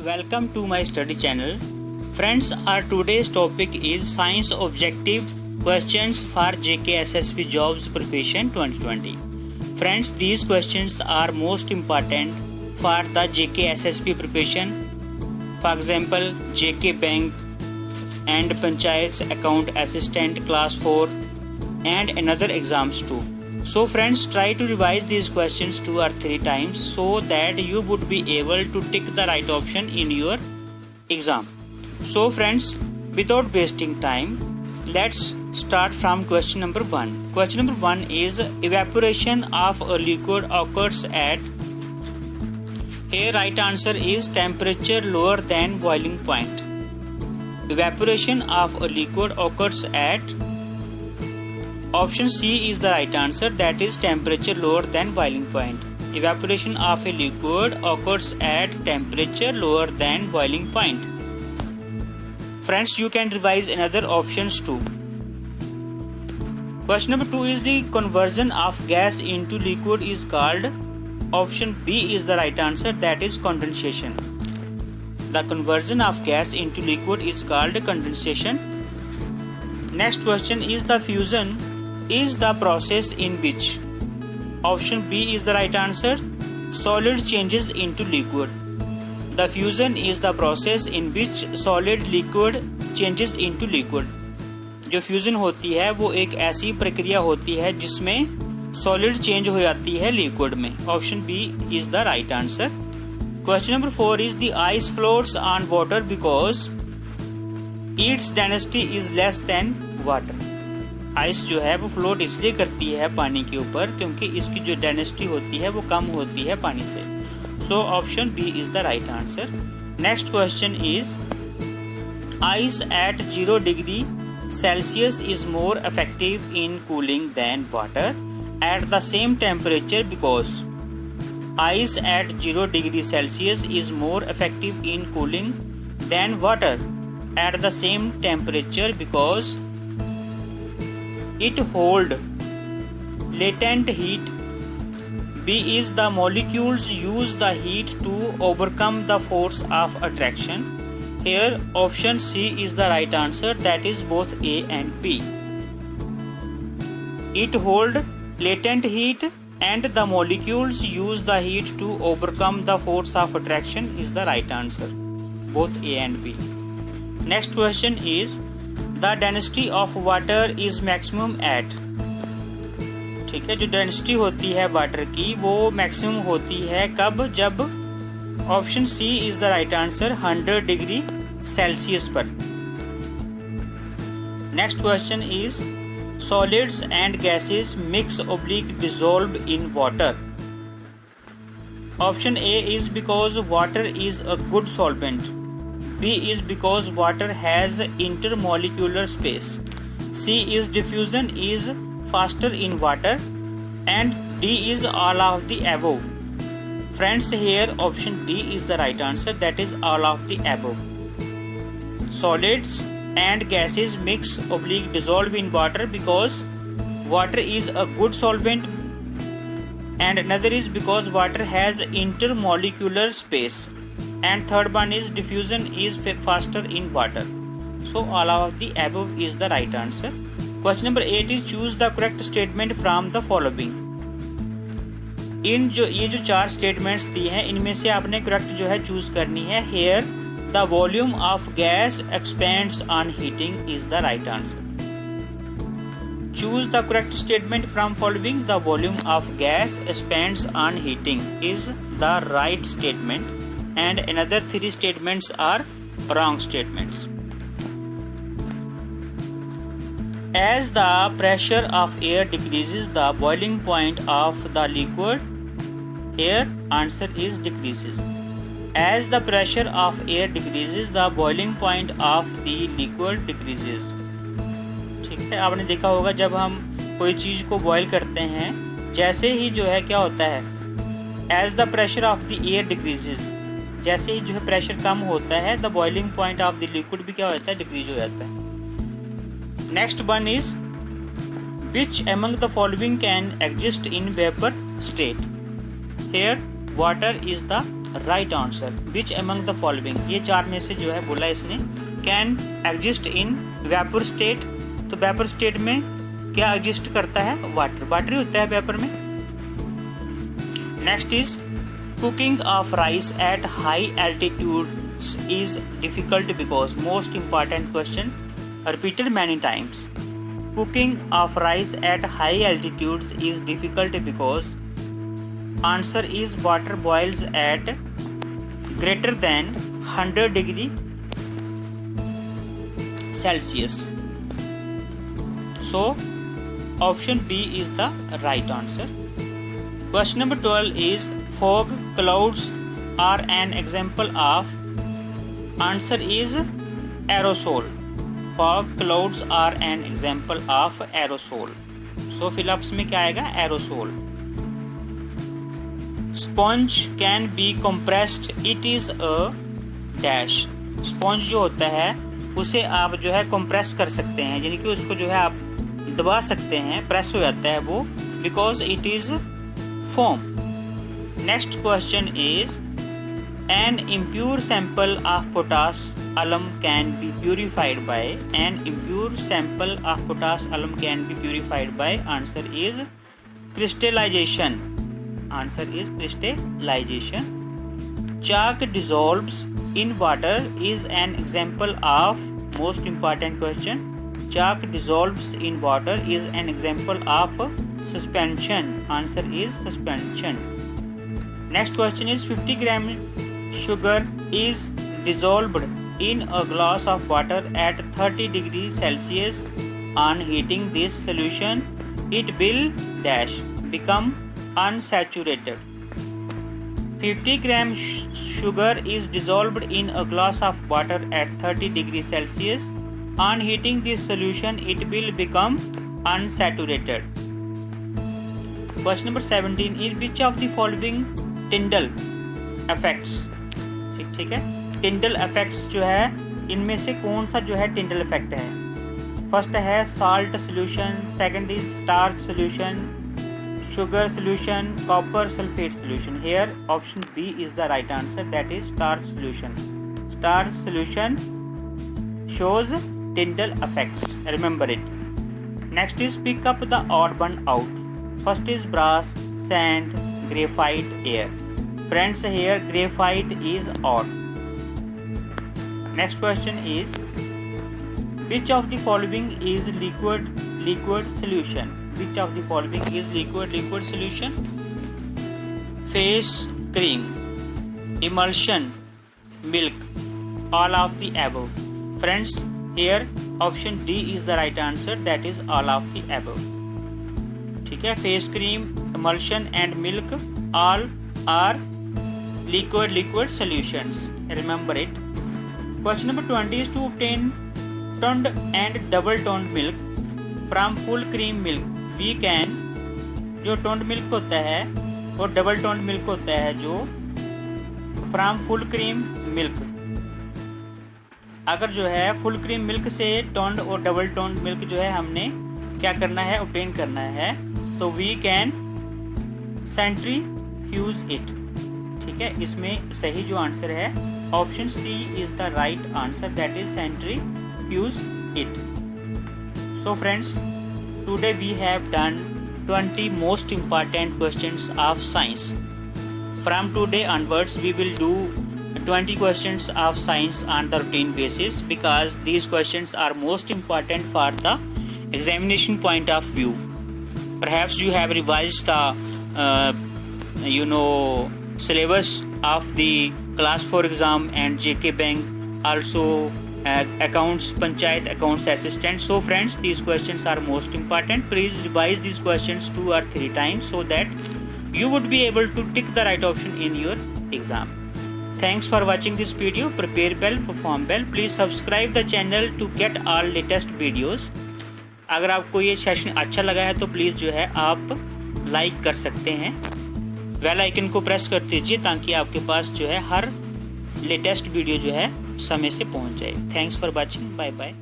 Welcome to my study channel. Friends, our today's topic is Science Objective Questions for JKSSB Jobs Preparation 2020. Friends, these questions are most important for the JKSSB preparation. For example, JK Bank and Panchayat's Account Assistant Class 4 and another exams too. So friends, try to revise these questions 2 or 3 times so that you would be able to tick the right option in your exam. So friends, without wasting time, let's start from question number 1. Question number 1 is evaporation of a liquid occurs at. Here right answer is temperature lower than boiling point. Evaporation of a liquid occurs at. Option C is the right answer, that is temperature lower than boiling point. Evaporation of a liquid occurs at temperature lower than boiling point. Friends, you can revise another options too. Question number 2 is the conversion of gas into liquid is called. Option B is the right answer, that is condensation. The conversion of gas into liquid is called condensation. Next question is the fusion is the process in which. Option B is the right answer, solid changes into liquid. The fusion is the process in which solid liquid changes into liquid. जो fusion होती है वो एक ऐसी प्रक्रिया होती है जिसमें सॉलिड चेंज हो जाती है लिक्विड में. Option B is the right answer. Question number 4 is the ice floats on water because its density is less than water. Ice जो है वो फ्लोट इसलिए करती है पानी के ऊपर क्योंकि इसकी जो डेंसिटी होती है वो कम होती है पानी से. So option B is the right answer. Next question is ice at 0 degree Celsius is more effective in cooling than water at the same temperature because. Ice at 0 degree Celsius is more effective in cooling than water at the same temperature because it hold latent heat. B is the molecules use the heat to overcome the force of attraction. Here option C is the right answer, that is both A and B. It hold latent heat and the molecules use the heat to overcome the force of attraction is the right answer, both A and B. Next question is the density of water is maximum at. ठीक है, जो density होती है water की वो maximum होती है कब, जब. Option C is the right answer, 100 degree Celsius पर. Next question is solids and gases mix oblique dissolve in water. Option A is because water is a good solvent. B is because water has intermolecular space. C is diffusion is faster in water and D is all of the above. Friends, here option D is the right answer, that is all of the above. Solids and gases mix oblique dissolve in water because water is a good solvent and another is because water has intermolecular space and third one is diffusion is faster in water. So all of the above is the right answer. Question number 8 is choose the correct statement from the following. ये जो 4 statements दी हैं इनमें से आपने correct जो है choose करनी है. Here the volume of gas expands on heating is the right answer. Choose the correct statement from following. The volume of gas expands on heating is the right statement and another 3 statements are wrong statements. As the pressure of air decreases, the boiling point of the liquid. Here answer is decreases. As the pressure of air decreases, the boiling point of the liquid decreases. ठीक है, आपने देखा होगा जब हम कोई चीज को बॉईल करते हैं जैसे ही जो है क्या होता है, as the pressure of the air decreases, जैसे ही जो है प्रेशर कम होता है the boiling point of the liquid भी क्या होता है, डिक्रीज हो जाता है. Next one is which among the following can exist in vapor state. Here water is the right answer. Which among the following, ये चार में से जो है बोला इसने can exist in vapour state. तो वेपर स्टेट में क्या एग्जिस्ट करता है? वाटर, वाटर ही होता है वेपर में। Next is cooking of rice at high altitudes is difficult because, most important question repeated many times. Cooking of rice at high altitudes is difficult because answer is water boils at greater than 100 degree Celsius. So option B is the right answer. Question number 12 is fog clouds are an example of, answer is aerosol. Fog clouds are an example of aerosol. So fill-ups में क्या आएगा? aerosol. Sponge can be compressed. It is a dash. Sponge जो होता है उसे आप जो है compress कर सकते हैं, यानी कि उसको जो है आप दबा सकते हैं, प्रेस हो जाता है वो, because it is foam. Next question is an impure sample of potash alum can be purified by, an impure sample of potash alum can be purified by, answer is crystallization. Answer is crystallization. Chalk dissolves in water is an example of, most important question, chalk dissolves in water is an example of suspension. Answer is suspension. Next question is 50 gram sugar is dissolved in a glass of water at 30 degrees Celsius. On heating this solution, it will dash become unsaturated. 50 gram sugar is dissolved in a glass of water at 30 degrees Celsius. On heating this solution, it will become unsaturated. Question number 17 is which of the following Tyndall effects, ठीक है, टिंडल effects जो है इनमें से कौन सा जो है टिंडल इफेक्ट है? फर्स्ट है salt solution, second is starch solution, sugar solution, copper sulphate solution. Here option B is the right answer, that is starch solution. Starch solution shows Tyndall effects, remember it. Next is pick up the odd one out. First is brass, sand, graphite, air. Friends, here graphite is odd. Next question is which of the following is liquid solution? Which of the following is liquid solution? Face cream, emulsion, milk, all of the above. Friends, here option D is the right answer, that is all of the above. ठीक है, face cream, emulsion and milk all are liquid solutions, remember it. Question number 20 is to obtain toned and double toned milk from full cream milk we can, जो toned milk होता है और double toned milk होता है जो from full cream milk, अगर जो है फुल क्रीम मिल्क से टोन्ड और डबल टोन्ड मिल्क जो है हमने क्या करना है, ऑब्टेन करना है, तो वी कैन सेंट्रीफ्यूज इट. ठीक है, इसमें सही जो आंसर है option C is the right answer, that is centrifuge it. So friends, today we have done 20 most important questions of science. From today onwards we will do 20 questions of science on the routine basis, because these questions are most important for the examination point of view. Perhaps you have revised the syllabus of the class 4 exam and JK Bank, also accounts, panchayat accounts assistant. So friends, these questions are most important. Please revise these questions 2 or 3 times so that you would be able to tick the right option in your exam. Thanks for watching this video. Prepare well, perform well. Please subscribe the channel to get all latest videos. अगर आपको ये session अच्छा लगा है तो please जो है आप लाइक कर सकते हैं, बेल आइकन को प्रेस कर दीजिए ताकि आपके पास जो है हर लेटेस्ट वीडियो जो है समय से पहुंच जाए. Thanks for watching. Bye bye.